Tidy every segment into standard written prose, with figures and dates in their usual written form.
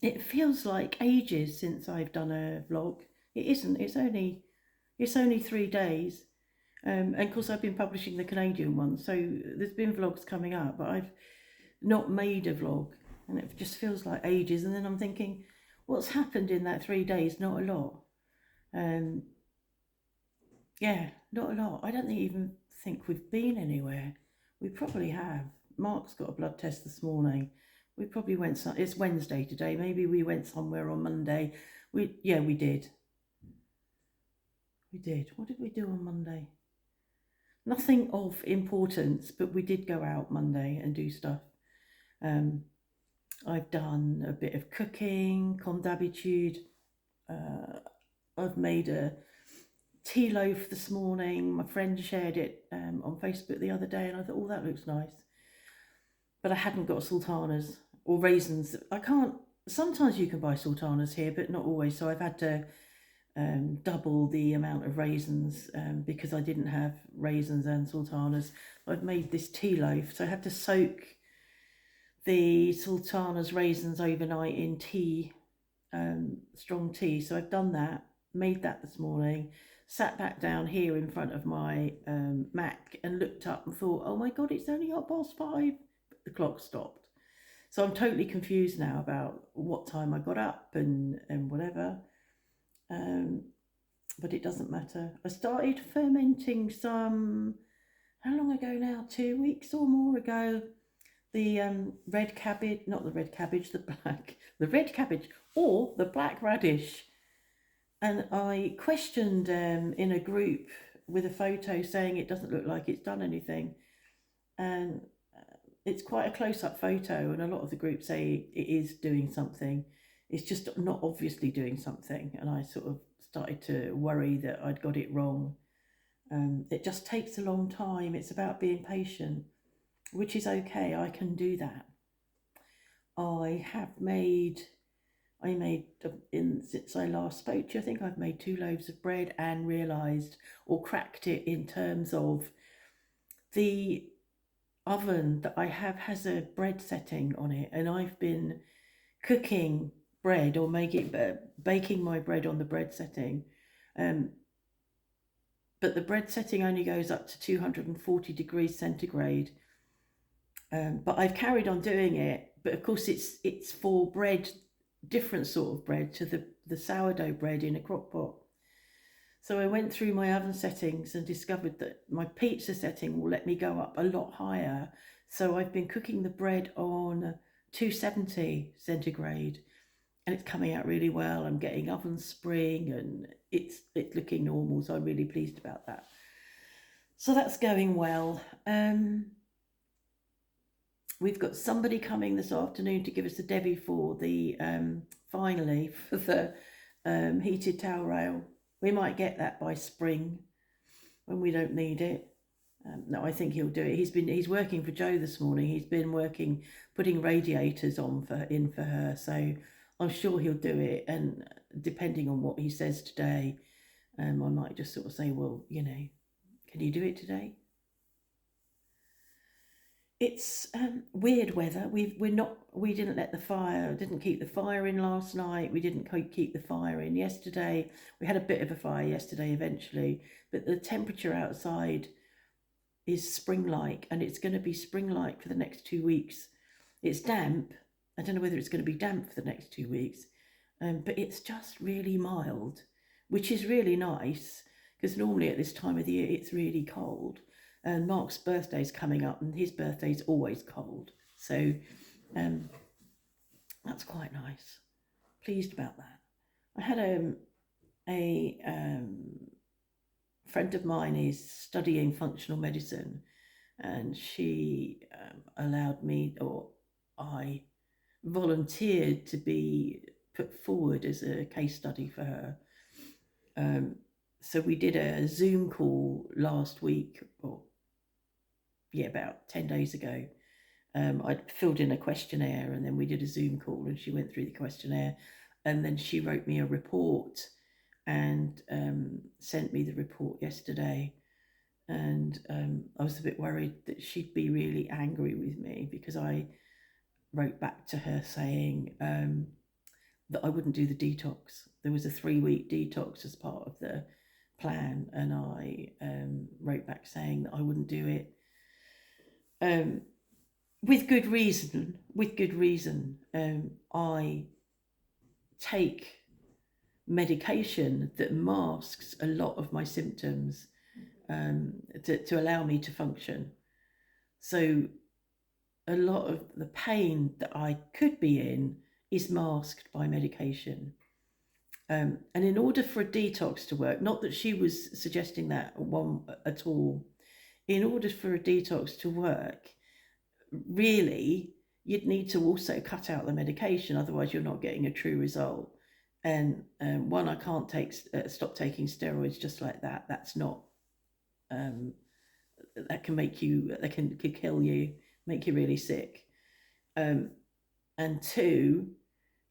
It feels like ages since I've done a vlog. It isn't. It's only 3 days. And of course, I've been publishing the Canadian one, so there's been vlogs coming up, but I've not made a vlog, and it just feels like ages. And then I'm thinking, what's happened in that 3 days? Not a lot. Um, yeah, not a lot. I don't even think we've been anywhere. We probably have. Mark's got a blood test this morning. We probably went. It's Wednesday today. Maybe we went somewhere on Monday. We did. We did. What did we do on Monday? Nothing of importance, but we did go out Monday and do stuff. Um, I've done a bit of cooking, comme d'habitude. I've made a tea loaf this morning. My friend shared it on Facebook the other day, and I thought, oh, that looks nice. But I hadn't got sultanas or raisins. I can't. Sometimes you can buy sultanas here, but not always. So I've had to double the amount of raisins because I didn't have raisins and sultanas. I've made this tea loaf, so I had to soak the sultanas raisins overnight in tea, strong tea. So I've done that, made that this morning, sat back down here in front of my Mac and looked up and thought, oh my God, it's only 5:30. The clock stopped. So I'm totally confused now about what time I got up and whatever. But it doesn't matter. I started fermenting some, how long ago now? 2 weeks or more ago. The red cabbage, not the red cabbage, the red cabbage or the black radish. And I questioned in a group with a photo saying it doesn't look like it's done anything. And it's quite a close-up photo, and a lot of the group say it is doing something. It's just not obviously doing something, and I sort of started to worry that I'd got it wrong. It just takes a long time. It's about being patient, which is okay. I can do that. I made since I last spoke to you, I think I've made 2 loaves of bread and realised or cracked it in terms of the oven that I have has a bread setting on it, and I've been cooking bread or baking my bread on the bread setting. Um, but the bread setting only goes up to 240 degrees centigrade. But I've carried on doing it. But of course, it's for bread, different sort of bread to the sourdough bread in a crock pot. So I went through my oven settings and discovered that my pizza setting will let me go up a lot higher. So I've been cooking the bread on 270 centigrade, and it's coming out really well. I'm getting oven spring and it's looking normal. So I'm really pleased about that. So that's going well. We've got somebody coming this afternoon to give us a Debbie for the finally for the heated towel rail. We might get that by spring when we don't need it. No, I think he'll do it. He's working for Joe this morning. He's been working putting radiators on for her. So I'm sure he'll do it. And depending on what he says today, I might just sort of say, well, can you do it today? It's weird weather. We didn't keep the fire in last night. We didn't keep the fire in yesterday. We had a bit of a fire yesterday eventually, but the temperature outside is spring-like, and it's going to be spring-like for the next 2 weeks. It's damp. I don't know whether it's going to be damp for the next 2 weeks, but it's just really mild, which is really nice because normally at this time of the year it's really cold. And Mark's birthday's coming up, and his birthday's always cold. So that's quite nice. Pleased about that. I had a friend of mine is studying functional medicine, and she allowed me, or I volunteered to be put forward as a case study for her. So we did a Zoom call last week, or about 10 days ago. I filled in a questionnaire, and then we did a Zoom call, and she went through the questionnaire, and then she wrote me a report and sent me the report yesterday. And I was a bit worried that she'd be really angry with me because I wrote back to her saying, that I wouldn't do the detox. There was a 3-week detox as part of the plan, and I wrote back saying that I wouldn't do it. With good reason. I take medication that masks a lot of my symptoms to allow me to function. So a lot of the pain that I could be in is masked by medication. And in order for a detox to work, not that she was suggesting that one at all, in order for a detox to work, really, you'd need to also cut out the medication, otherwise you're not getting a true result. And one, I can't stop taking steroids just like that. That's not, that can make you, that can kill you, make you really sick. And two,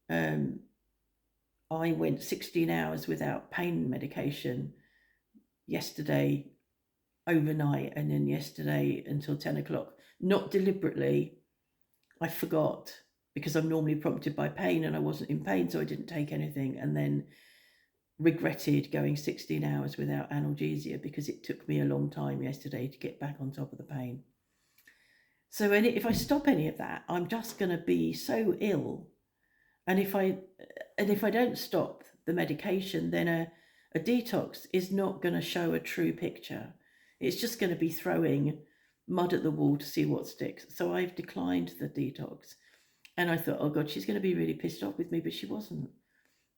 I went 16 hours without pain medication yesterday overnight, and then yesterday until 10 o'clock. Not deliberately, I forgot, because I'm normally prompted by pain and I wasn't in pain, so I didn't take anything, and then regretted going 16 hours without analgesia because it took me a long time yesterday to get back on top of the pain. So if I stop any of that, I'm just going to be so ill. And if I don't stop the medication, then a detox is not going to show a true picture. It's just going to be throwing mud at the wall to see what sticks. So I've declined the detox. And I thought, oh God, she's going to be really pissed off with me, but she wasn't.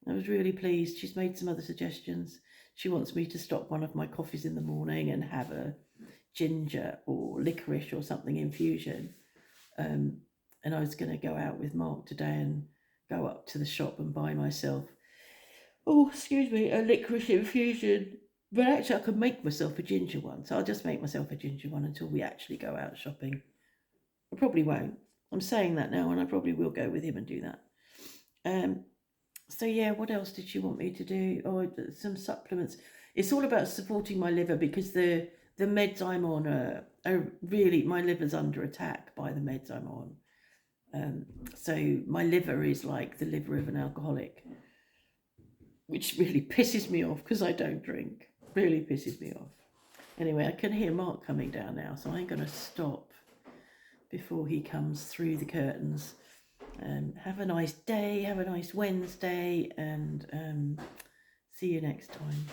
I was really pleased. She's made some other suggestions. She wants me to stop one of my coffees in the morning and have a ginger or licorice or something infusion. And I was going to go out with Mark today and go up to the shop and buy myself, a licorice infusion. But actually, I could make myself a ginger one. So I'll just make myself a ginger one until we actually go out shopping. I probably won't. I'm saying that now, and I probably will go with him and do that. So yeah, what else did she want me to do? Oh, some supplements. It's all about supporting my liver, because the meds I'm on are really, my liver's under attack by the meds I'm on. So my liver is like the liver of an alcoholic, which really pisses me off because I don't drink. Really pisses me off. Anyway, I can hear Mark coming down now, so I'm going to stop before he comes through the curtains. Have a nice day, have a nice Wednesday, and see you next time.